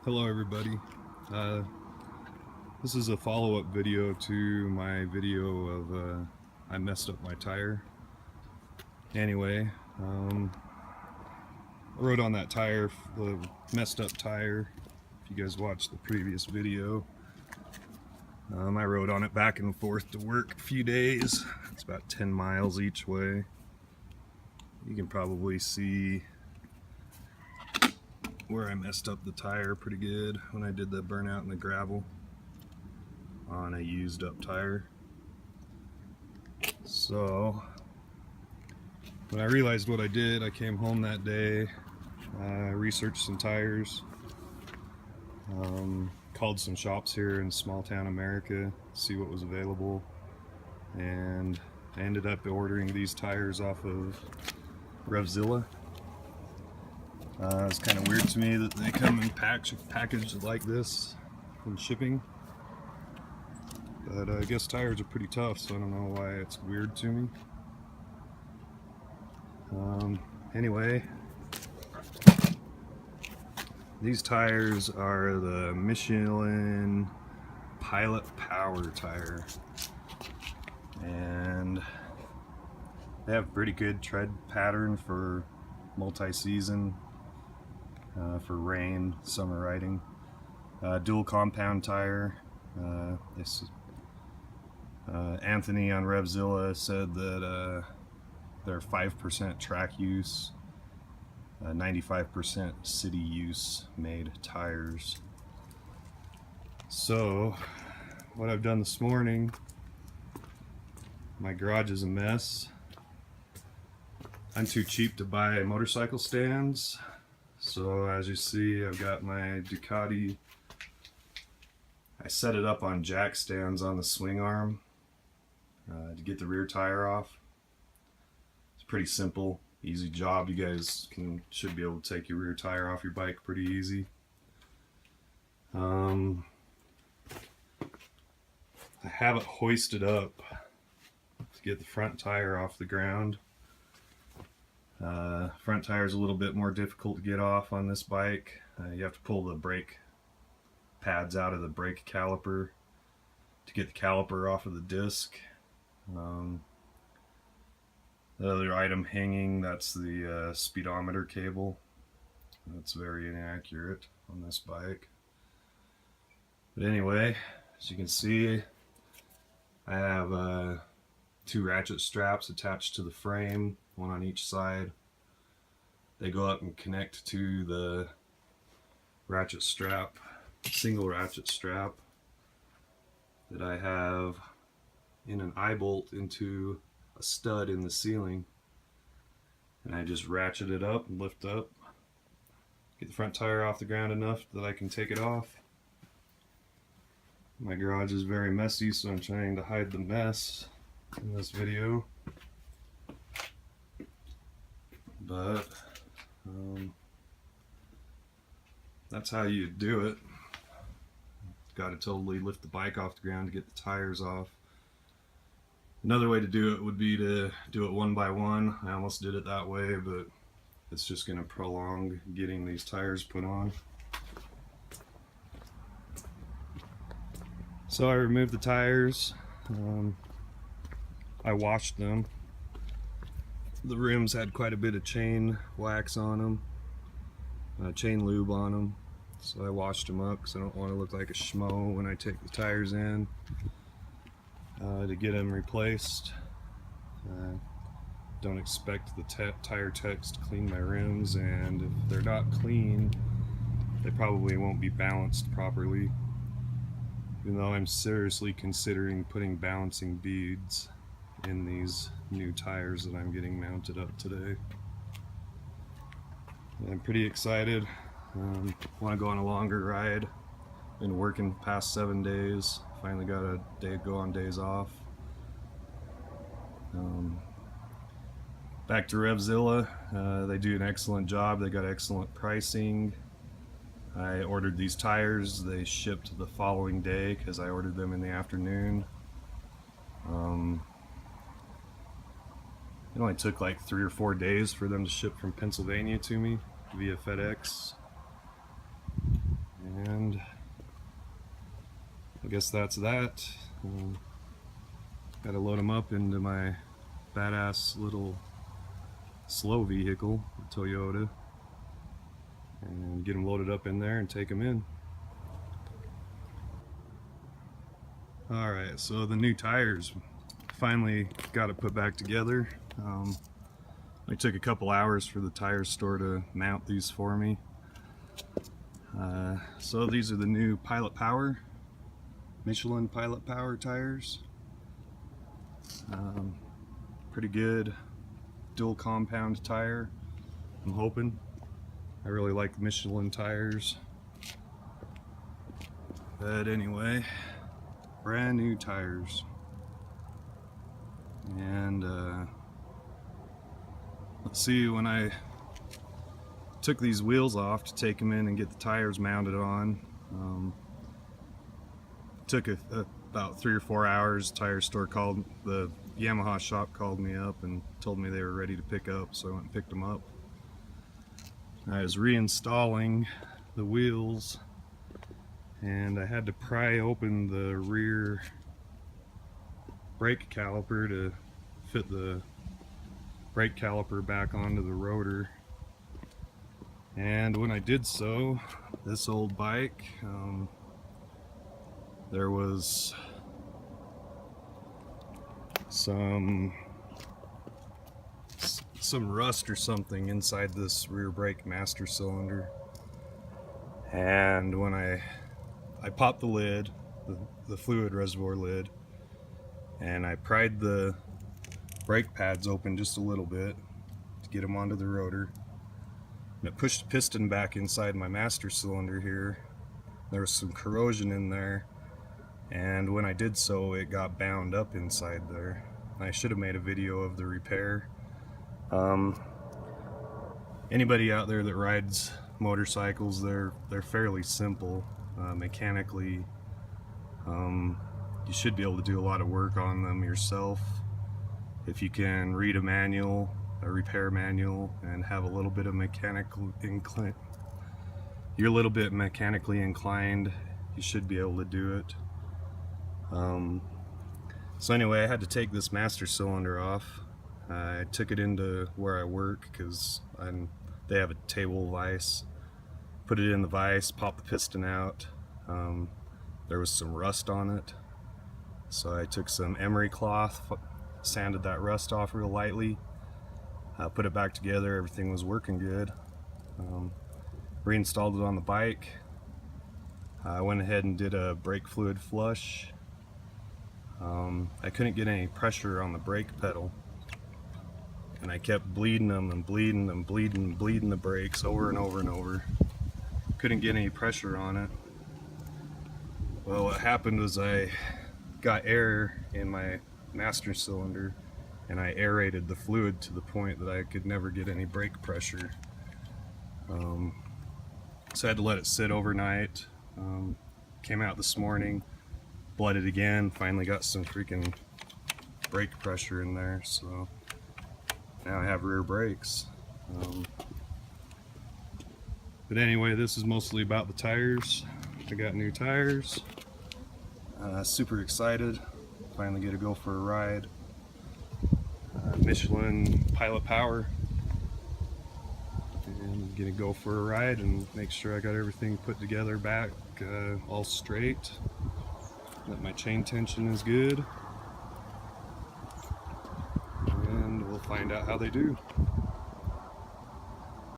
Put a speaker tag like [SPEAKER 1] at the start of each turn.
[SPEAKER 1] Hello everybody. Uh, this is a follow-up video to my video of I messed up my tire. Anyway, I rode on that tire, the messed up tire. If you guys watched the previous video, I rode on it back and forth to work a few days. It's about 10 miles each way. You can probably see where I messed up the tire pretty good when I did the burnout in the gravel on a used up tire. So when I realized what I did, I came home that day, researched some tires, called some shops here in small town America, see what was available, and I ended up ordering these tires off of Revzilla. It's kind of weird to me that they come in packaged like this in shipping, but I guess tires are pretty tough, so I don't know why it's weird to me. Anyway, these tires are the Michelin Pilot Power tire, and they have pretty good tread pattern for multi-season, for rain, summer riding. Dual compound tire. Anthony on Revzilla said that they're 5% track use, 95% city use made tires. So what I've done this morning, my garage is a mess. I'm too cheap to buy motorcycle stands, so as you see, I've got my Ducati. I set it up on jack stands on the swing arm to get the rear tire off. It's pretty simple, easy job. You guys should be able to take your rear tire off your bike pretty easy. I have it hoisted up to get the front tire off the ground. Front tire is a little bit more difficult to get off on this bike. You have to pull the brake pads out of the brake caliper to get the caliper off of the disc. The other item hanging, that's the speedometer cable. That's very inaccurate on this bike. But anyway, as you can see, I have 2 ratchet straps attached to the frame, one on each side. They go up and connect to the ratchet strap, single ratchet strap that I have in an eye bolt into a stud in the ceiling, and I just ratchet it up and lift up, get the front tire off the ground enough that I can take it off. My garage is very messy, so I'm trying to hide the mess in this video, but that's how you do it. Got to totally lift the bike off the ground to get the tires off. Another way to do it would be to do it one by one. I almost did it that way, but it's just going to prolong getting these tires put on. So I removed the tires. I washed them. The rims had quite a bit of chain wax on them, chain lube on them. So I washed them up because I don't want to look like a schmo when I take the tires in to get them replaced. Don't expect the tire techs to clean my rims, and if they're not clean, they probably won't be balanced properly. Even though I'm seriously considering putting balancing beads in these new tires that I'm getting mounted up today. I'm pretty excited. Want to go on a longer ride. Been working past 7 days. Finally got a day to go on days off. Back to Revzilla. They do an excellent job. They got excellent pricing. I ordered these tires. They shipped the following day because I ordered them in the afternoon. It only took like 3 or 4 days for them to ship from Pennsylvania to me via FedEx. I guess that's that. Gotta load them up into my badass little slow vehicle, Toyota, and get them loaded up in there and take them in. Alright, so the new tires finally got it put back together. It took a couple hours for the tire store to mount these for me. So these are the new Pilot Power, Michelin Pilot Power tires. Pretty good dual compound tire, I'm hoping. I really like Michelin tires. But anyway, brand new tires. And let's see, when I took these wheels off to take them in and get the tires mounted on, took about 3 or 4 hours. Tire store called, the Yamaha shop called me up and told me they were ready to pick up, so I went and picked them up. I was reinstalling the wheels and I had to pry open the rear brake caliper to fit the brake caliper back onto the rotor. And when I did so, this old bike, there was some rust or something inside this rear brake master cylinder. And when I popped the lid, the fluid reservoir lid, and I pried the brake pads open just a little bit to get them onto the rotor, and it pushed the piston back inside my master cylinder here. There was some corrosion in there, and when I did so, it got bound up inside there. I should have made a video of the repair. Anybody out there that rides motorcycles, they're fairly simple mechanically. You should be able to do a lot of work on them yourself if you can read a manual, a repair manual, and have a little bit of mechanical incline. You're a little bit mechanically inclined, you should be able to do it. So anyway, I had to take this master cylinder off. I took it into where I work because they have a table vise. Put it in the vise, popped the piston out. There was some rust on it, so I took some emery cloth, sanded that rust off real lightly, put it back together. Everything was working good. Reinstalled it on the bike. I went ahead and did a brake fluid flush. I couldn't get any pressure on the brake pedal, and I kept bleeding them and bleeding them, bleeding the brakes over and over and over. Couldn't get any pressure on it. Well, what happened was I got air in my master cylinder and I aerated the fluid to the point that I could never get any brake pressure. So I had to let it sit overnight. Came out this morning, bled it again, finally got some freaking brake pressure in there, so now I have rear brakes. But anyway, this is mostly about the tires. I got new tires. Super excited. Finally get to go for a ride. Michelin Pilot Power. And gonna go for a ride and make sure I got everything put together back all straight. That my chain tension is good. And we'll find out how they do.